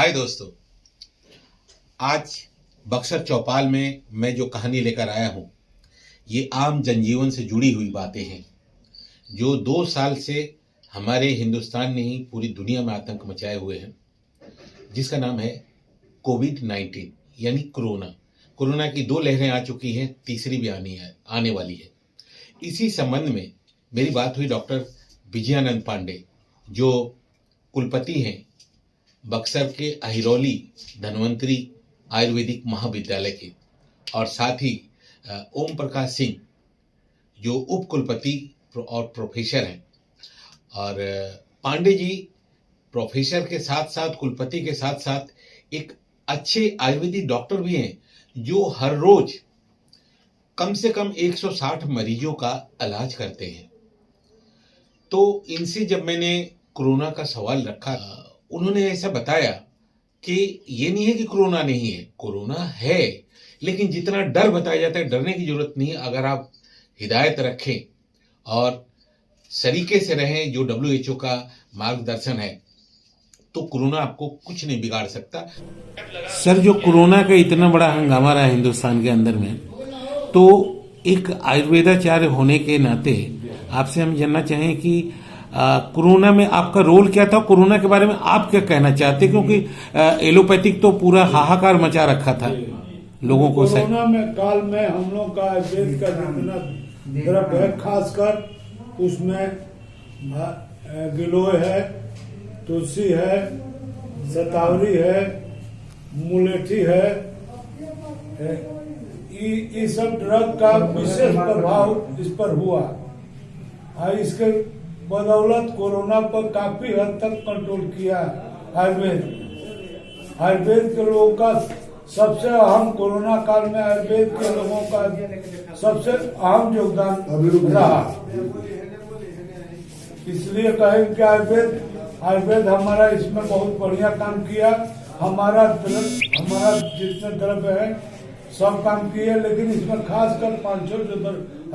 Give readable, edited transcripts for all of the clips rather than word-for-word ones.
हाय दोस्तों, आज बक्सर चौपाल में मैं जो कहानी लेकर आया हूँ ये आम जनजीवन से जुड़ी हुई बातें हैं जो 2 साल से हमारे हिंदुस्तान ने ही पूरी दुनिया में आतंक मचाए हुए हैं, जिसका नाम है कोविड-19 यानी कोरोना की 2 लहरें आ चुकी हैं, तीसरी भी आने वाली है। इसी संबंध में मेरी बात हुई डॉक्टर विजयानंद पांडे जो कुलपति हैं बक्सर के अहिरौली धन्वंतरी आयुर्वेदिक महाविद्यालय के, और साथ ही ओम प्रकाश सिंह जो उप कुलपति और प्रोफेसर हैं। और पांडे जी प्रोफेसर के साथ साथ, कुलपति के साथ साथ एक अच्छे आयुर्वेदिक डॉक्टर भी हैं जो हर रोज कम से कम 160 मरीजों का इलाज करते हैं। तो इनसे जब मैंने कोरोना का सवाल रखा, उन्होंने ऐसा बताया कि ये नहीं है कि कोरोना नहीं है, कोरोना है, लेकिन जितना डर बताया जाता है डरने की जरूरत नहीं है। अगर आप हिदायत रखें और सलीके से रहें जो WHO का मार्गदर्शन है तो कोरोना आपको कुछ नहीं बिगाड़ सकता। सर, जो कोरोना का इतना बड़ा हंगामा रहा हिंदुस्तान के अंदर में, तो एक आयुर्वेदाचार्य होने के नाते आपसे हम जानना चाहें कि कोरोना में आपका रोल क्या था, कोरोना के बारे में आप क्या कहना चाहते, क्योंकि एलोपैथिक तो पूरा हाहाकार मचा रखा था लोगों को। कोरोना में काल में हम लोग का आयुर्वेद का जितना द्रव्य है, खासकर उसमें गिलोय है, तुलसी है, शतावरी है, मुलेठी है, ये सब ड्रग का विशेष प्रभाव इस पर हुआ। इसके बदौलत कोरोना पर काफी हद तक कंट्रोल किया आयुर्वेद के लोगों का सबसे अहम, कोरोना काल में आयुर्वेद के लोगों का सबसे अहम योगदान रहा। इसलिए कहें कि आयुर्वेद हमारा इसमें बहुत बढ़िया काम किया। हमारा जितने द्रव्य है सब काम किए, लेकिन इसमें खासकर 500 जो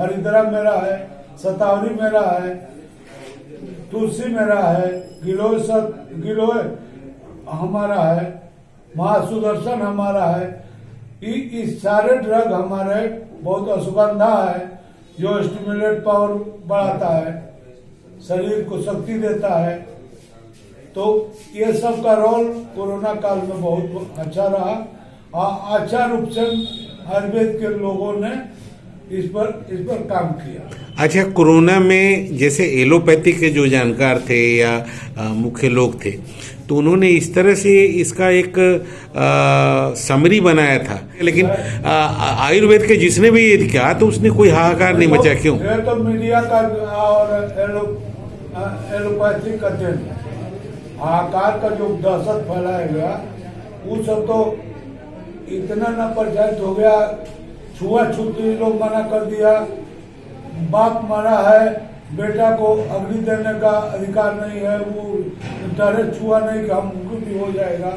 हरिद्रा मेरा है, शतावरी मेरा है, तुलसी मेरा है, गिलोय हमारा है, महासुदर्शन हमारा है। इस सारे ड्रग हमारे बहुत, अश्वगंधा है जो स्टिमुलेट पावर बढ़ाता है, शरीर को शक्ति देता है। तो ये सब का रोल कोरोना काल में बहुत अच्छा रहा। अच्छा रूप से आयुर्वेद के लोगों ने इस पर काम किया। अच्छा, कोरोना में जैसे एलोपैथी के जो जानकार थे या मुख्य लोग थे, तो उन्होंने इस तरह से इसका एक समरी बनाया था, लेकिन आयुर्वेद के जिसने भी ये कहा तो उसने कोई हाहाकार नहीं मचा। क्यों? ये तो मीडिया का और एलोपैथी का देन, हाहाकार का जो दहशत फैलाया गया वो सब तो इतना न प्रचारित हो गया। छुआछूत लोग मना कर दिया, बाप मरा है, बेटा को अग्नि देने का अधिकार नहीं है, वो डायरेक्ट छुआ नहीं कि हम मृत्यु हो जाएगा।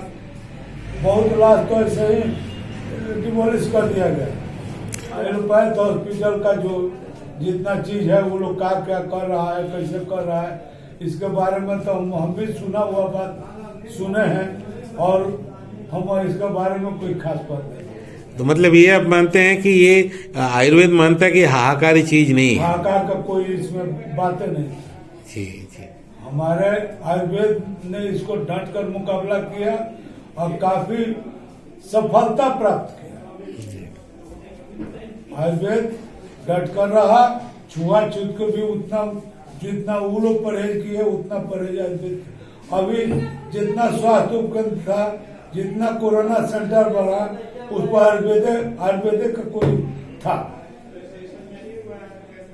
बहुत लाश तो ऐसे ही डिमोलिश कर दिया गया। एलोपैथ हॉस्पिटल का जो जितना चीज है वो लोग क्या कर रहा है, कैसे कर रहा है, इसके बारे में तो हम भी सुना हुआ बात सुने हैं, और हम इसके बारे में कोई खास बात नहीं। तो मतलब ये आप मानते हैं कि ये आयुर्वेद मानता है कि हाहाकारी चीज नहीं है? हाहाकार का कोई इसमें बातें नहीं। जी जी, हमारे आयुर्वेद ने इसको डट कर मुकाबला किया और काफी सफलता प्राप्त किया। आयुर्वेद डट कर रहा, छुआछूत को भी उतना, जितना वो लोग परहेज किए उतना परहेज आयुर्वेद। अभी जितना स्वास्थ्य उपकेंद्र था, जितना कोरोना सेंटर बना, उस पर आयुर्वेदिक का कोई था,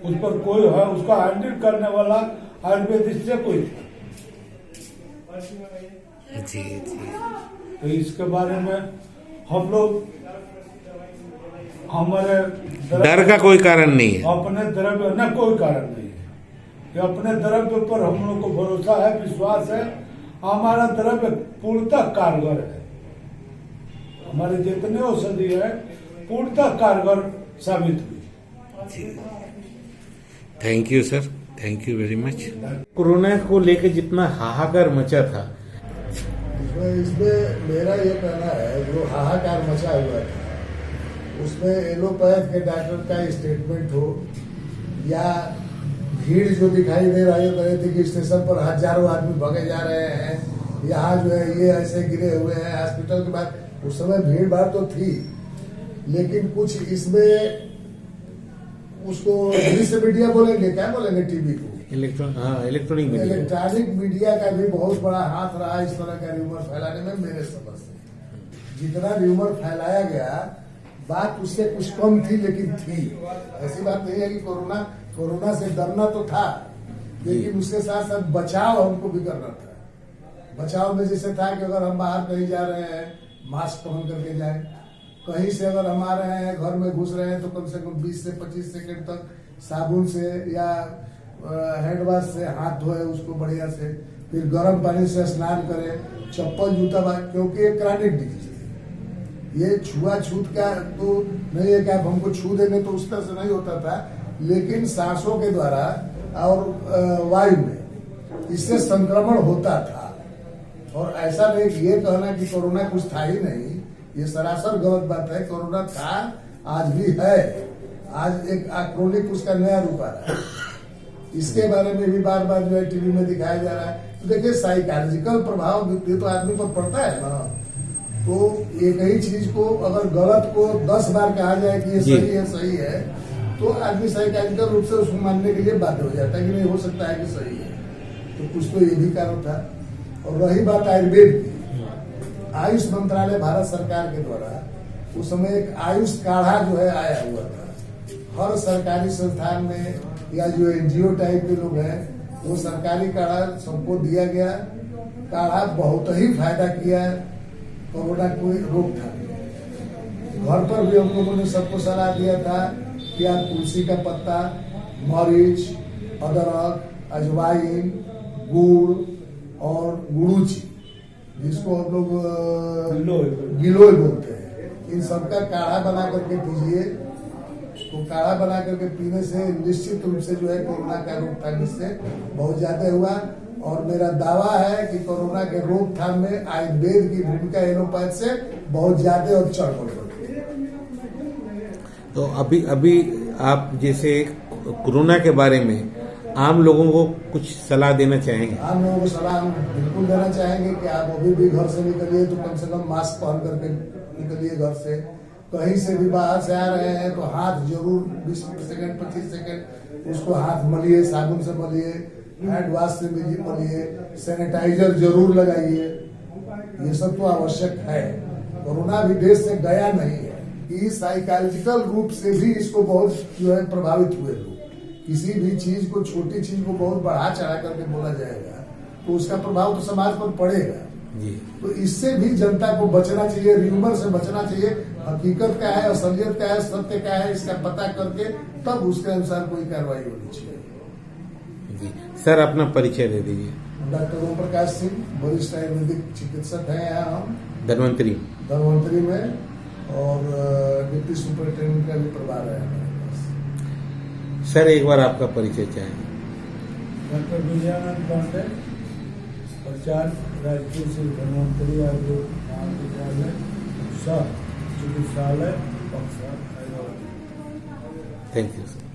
उस पर कोई है, उसका हैंडल करने वाला आयुर्वेदिक से कोई था। जी जी। तो इसके बारे में हम लोग, हमारे डर का कोई कारण नहीं है, अपने द्रव्य न कोई कारण नहीं है। कि अपने द्रव्य पर हम लोग को भरोसा है, विश्वास है। हमारा द्रव्य पूर्णतः कारगर है, हमारे जितने औषधि है पूर्णतः कारगर साबित हुई। Thank you sir, thank you very much. Corona को लेकर जितना हाहाकार मचा था, इसमें मेरा ये कहना है, जो हाहाकार मचा हुआ था उसमें एलोपैथ के डॉक्टर का स्टेटमेंट हो या भीड़ जो दिखाई दे रही थी कि स्टेशन पर हजारों आदमी भगे जा रहे हैं, यहाँ जो है ये ऐसे गिरे हुए हैं हॉस्पिटल के बाद, उस समय भीड़ भाड़ तो थी, लेकिन कुछ इसमें उसको इंग्लिश मीडिया बोलेंगे, क्या बोलेंगे, टीवी को इलेक्ट्रॉनिक मीडिया, इलेक्ट्रॉनिक मीडिया का भी बहुत बड़ा हाथ रहा इस तरह का र्यूमर फैलाने में। मेरे समझ से जितना र्यूमर फैलाया गया बात उससे कुछ कम थी, लेकिन थी। ऐसी बात नहीं है कि कोरोना से डरना तो था, लेकिन उसके साथ साथ बचाव हमको भी करना था। बचाव में जैसे था कि अगर हम बाहर कहीं जा रहे हैं मास्क पहन करके जाएं, कहीं से अगर हम आ रहे हैं घर में घुस रहे हैं तो कम से कम 20 से 25 सेकंड तक साबुन से या हैंड वॉश से हाथ धोए उसको बढ़िया से, फिर गर्म पानी से स्नान करें, चप्पल जूता, क्योंकि एक क्रॉनिक डिजीज है। ये छुआछूत का तो नहीं है कि आप हमको छू देंगे तो उस तरह से नहीं होता था, लेकिन सांसों के द्वारा और वायु में इससे संक्रमण होता था। और ऐसा नहीं कि ये कहना कि कोरोना कुछ था ही नहीं, ये सरासर गलत बात है। कोरोना था, आज भी है, आज एक क्रोनिक उसका नया रूप आ रहा है। इसके बारे में भी बार बार जो है टीवी में दिखाया जा रहा है। तो देखिए साइकोलॉजिकल प्रभाव तो आदमी पर पड़ता है ना, तो एक ही चीज को अगर गलत को 10 बार कहा जाए कि ये सही है तो आदमी साइकोलॉजिकल रूप से उसको मानने के लिए बाध्य हो जाता है कि नहीं, हो सकता है कि सही है। तो कुछ तो ये भी कारण था। और रही बात आयुर्वेद की, आयुष मंत्रालय भारत सरकार के द्वारा उस समय एक आयुष काढ़ा जो है आया हुआ था। हर सरकारी संस्थान में या जो एनजीओ टाइप के लोग हैं वो सरकारी काढ़ा सबको दिया गया। काढ़ा बहुत ही फायदा किया, कोरोना को रोकथाम। घर पर भी हम लोगों ने सबको सलाह दिया था कि आप तुलसी का पत्ता, मरीच, अदरक, अजवाइन, गुड़ और गुड़ूची, जिसको हम लोग गिलोय बोलते हैं, इन सबका काढ़ा बना करके पीजिए। तो काढ़ा बना करके पीने से निश्चित रूप से जो है कोरोना का रोकथाम इससे बहुत ज्यादा हुआ। और मेरा दावा है कि कोरोना के रोकथाम में आयुर्वेद की भूमिका एलोपैथ से बहुत ज्यादा और चढ़ बढ़ गई। तो अभी आप जैसे कोरोना के बारे में आम लोगों को कुछ सलाह देना चाहेंगे? आम लोगों को सलाह हम बिल्कुल देना चाहेंगे कि आप अभी भी घर से निकलिए तो कम से कम मास्क पहन करके निकलिए घर से। कहीं से भी बाहर से आ रहे हैं तो हाथ जरूर 20 सेकंड 25 सेकंड उसको हाथ मलिए, साबुन से मलिए, हैंड वॉश से भी मलिए, सैनिटाइजर जरूर लगाइए। ये सब तो आवश्यक है। कोरोना भी देश से गया नहीं है। इस साइकोलॉजिकल रूप से भी इसको बहुत जो है प्रभावित हुए लोग। किसी भी चीज को, छोटी चीज को बहुत बढ़ा चढ़ा करके बोला जाएगा तो उसका प्रभाव तो समाज पर पड़ेगा। तो इससे भी जनता को बचना चाहिए, र्यूमर से बचना चाहिए। हकीकत क्या है, असलियत क्या है, सत्य क्या है, इसका पता करके तब उसके अनुसार कोई कार्रवाई होनी चाहिए। जी सर, अपना परिचय दे दीजिए। डॉक्टर ओम प्रकाश सिंह, वरिष्ठ आयुर्वेदिक चिकित्सक हैं यहाँ हम धनवंतरी में, और डिप्टी सुपरिटेंडेंट का भी प्रभार है हमारे पास। सर एक बार आपका परिचय चाहेंगे? डॉक्टर विजयानंद पांडे, प्रचार राजकीय श्री धनवंतरी आयुर्वेद महाविद्यालय सह चिकित्सालय बक्सर। Thank you sir.